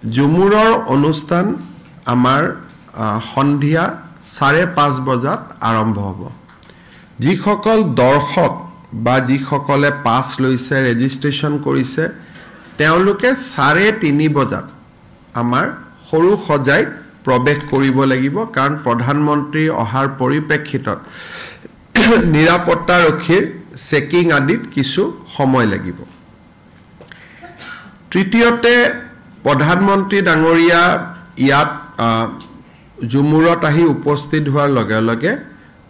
জুমুৰৰ অনুষ্ঠান আমাৰ সন্ধিয়া 5:30 বজাত আৰম্ভ হ'ব। যিসকল দৰ্শক বা যিসকলে পাছ লৈছে ৰেজিষ্ট্ৰেশ্যন কৰিছে তেওঁলোকে 3:30 বজাত আমাৰ সৰু সজাইত প্ৰৱেশ কৰিব লাগিব, কাৰণ প্ৰধানমন্ত্ৰী অহাৰ পৰিপ্ৰেক্ষিতত নিৰাপত্তাৰক্ষীৰ চেকিং আদিত কিছু সময় লাগিব। তৃতীয়তে প্ৰধানমন্ত্ৰী ডাঙৰীয়া ইয়াত জুমুৰত আহি উপস্থিত হোৱাৰ লগে লগে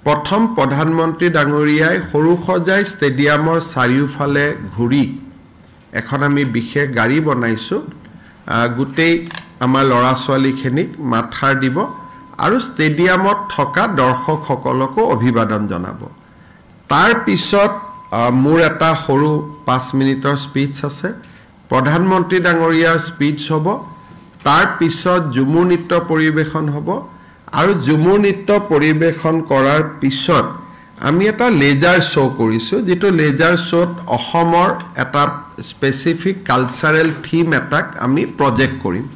প্ৰথম প্ৰধানমন্ত্ৰী ডাঙৰীয়াই সৰু সজাই ষ্টেডিয়ামৰ চাৰিওফালে ঘূৰি এখন আমি বিশেষ গাড়ী বনাইছোঁ, গোটেই আমাৰ ল'ৰা ছোৱালীখিনিক মাথাৰ দিব আৰু ষ্টেডিয়ামত থকা দৰ্শকসকলকো অভিবাদন জনাব। তাৰ পিছত মোৰ এটা সৰু 5 মিনিটৰ স্পীচ আছে, প্ৰধানমন্ত্ৰী ডাঙৰীয়াৰ স্পীচ হ'ব, তাৰ পিছত ঝুমুৰ নৃত্য পৰিৱেশন হ'ব আৰু ঝুমুৰ নৃত্য পৰিৱেশন কৰাৰ পিছত আমি এটা লেজাৰ শ্ব' কৰিছোঁ, যিটো লেজাৰ শ্ব'ত অসমৰ এটা স্পেচিফিক কালচাৰেল থিম এটাক আমি প্ৰজেক্ট কৰিম।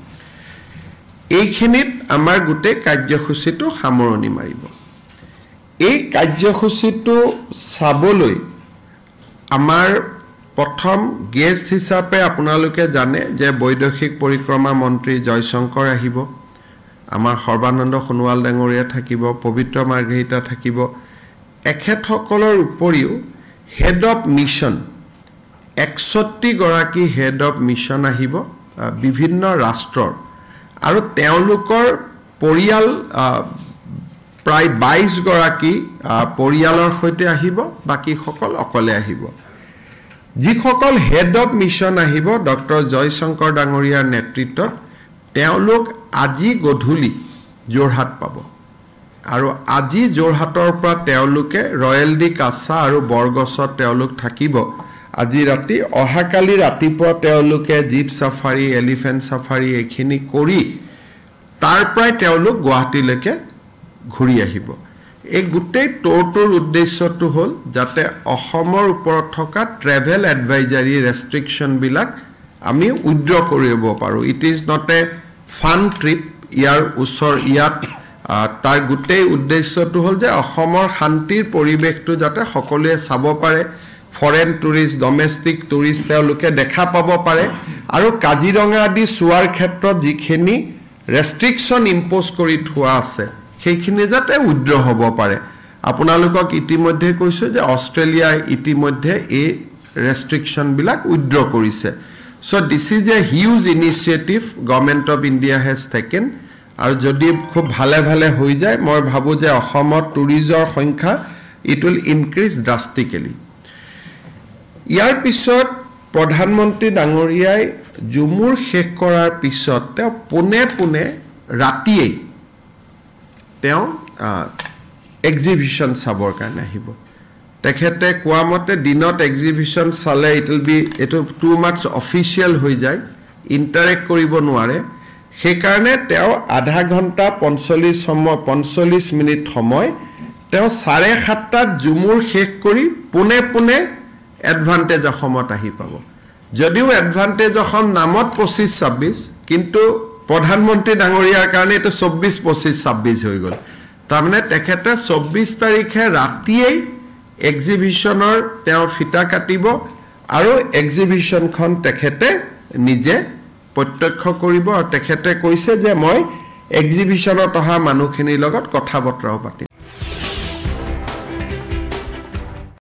এইখিনিত আমাৰ গোটেই কাৰ্যসূচীটো সামৰণি মাৰিব। এই কাৰ্যসূচীটো চাবলৈ আমাৰ প্ৰথম গেষ্ট হিচাপে আপোনালোকে জানে যে বৈদেশিক পৰিক্ৰমা মন্ত্ৰী জয়শংকৰ আহিব, আমাৰ সৰ্বানন্দ সোণোৱাল ডাঙৰীয়া থাকিব, পবিত্ৰ মাৰ্ঘেৰিটা থাকিব। এখেতসকলৰ উপৰিও হেড অফ মিছন 61 গৰাকী হেড অফ মিছন আহিব বিভিন্ন ৰাষ্ট্ৰৰ, আৰু তেওঁলোকৰ পৰিয়াল প্ৰায় 22 গৰাকী পৰিয়ালৰ সৈতে আহিব, বাকীসকল অকলে আহিব। যিসকল হেড অফ মিছন আহিব ডক্টৰ জয়শংকৰ ডাঙৰীয়াৰ নেতৃত্বত, তেওঁলোক আজি গধূলি যোৰহাট পাব আৰু আজি যোৰহাটৰ পৰা তেওঁলোকে ৰয়েল ডি কাছা আৰু বৰগছত তেওঁলোক থাকিব আজি ৰাতি। অহাকালি ৰাতিপুৱা তেওঁলোকে জীপ চাফাৰী, এলিফেণ্ট চাফাৰী এইখিনি কৰি তাৰ পৰাই তেওঁলোক গুৱাহাটীলৈকে ঘূৰি আহিব। এই গোটেই ট'ৰটোৰ উদ্দেশ্যটো হ'ল যাতে অসমৰ ওপৰত থকা ট্ৰেভেল এডভাইজাৰী ৰেষ্ট্ৰিকশ্যনবিলাক আমি উইথড্ৰ কৰিব পাৰোঁ। It is not a fun trip. ইয়াত তাৰ গোটেই উদ্দেশ্যটো হ'ল যে অসমৰ শান্তিৰ পৰিৱেশটো যাতে সকলোৱে চাব পাৰে, ফৰেন টুৰিষ্ট, ডমেষ্টিক টুৰিষ্ট তেওঁলোকে দেখা পাব পাৰে, আৰু কাজিৰঙা আদি চোৱাৰ ক্ষেত্ৰত যিখিনি ৰেষ্ট্ৰিকশ্যন ইম্প'জ কৰি থোৱা আছে সেইখিনি যাতে উইথড্ৰ হ'ব পাৰে। আপোনালোকক ইতিমধ্যে কৈছোঁ যে অষ্ট্ৰেলিয়াই ইতিমধ্যে এই ৰেষ্ট্ৰিকশ্যনবিলাক উইথড্ৰ কৰিছে। So' this is a huge initiative government of India has taken, আৰু যদি খুব ভালে ভালে হৈ যায় মই ভাবোঁ যে অসমত টুৰিজৰ সংখ্যা ইট উইল ইনক্ৰিজ ড্ৰাষ্টিকেলি। ইয়াৰ পিছত প্ৰধানমন্ত্ৰী ডাঙৰীয়াই ঝুমুৰ শেষ কৰাৰ পিছত তেওঁ পোনে পোনে ৰাতিয়েই তেওঁ এক্সিবিশ্যন চাবৰ কাৰণে আহিব। তেখেতে কোৱা মতে দিনত এক্সিবিশ্যন চালে এইটো টু মাছ অফিচিয়েল হৈ যায়, ইণ্টাৰেক্ট কৰিব নোৱাৰে। সেইকাৰণে তেওঁ আধা ঘণ্টা 45 মিনিট সময় তেওঁ 7:30 ঝুমুৰ শেষ কৰি পোনে পোনে এডভান্টেজ অসমত আহি পাব। যদিও এডভান্টেজ অসম নামত 25-26, কিন্তু প্ৰধানমন্ত্ৰী ডাঙৰীয়াৰ কাৰণে এইটো 24-25-26 হৈ গ'ল। তাৰমানে তেখেতে 24 তাৰিখে ৰাতিয়েই এক্সিবিশ্যনৰ তেওঁ ফিটা কাটিব আৰু এক্সিবিশ্যনখন তেখেতে নিজে প্ৰত্যক্ষ কৰিব, আৰু তেখেতে কৈছে যে মই এক্সিবিশ্যনত অহা মানুহখিনিৰ লগত কথা বতৰাও পাতিম।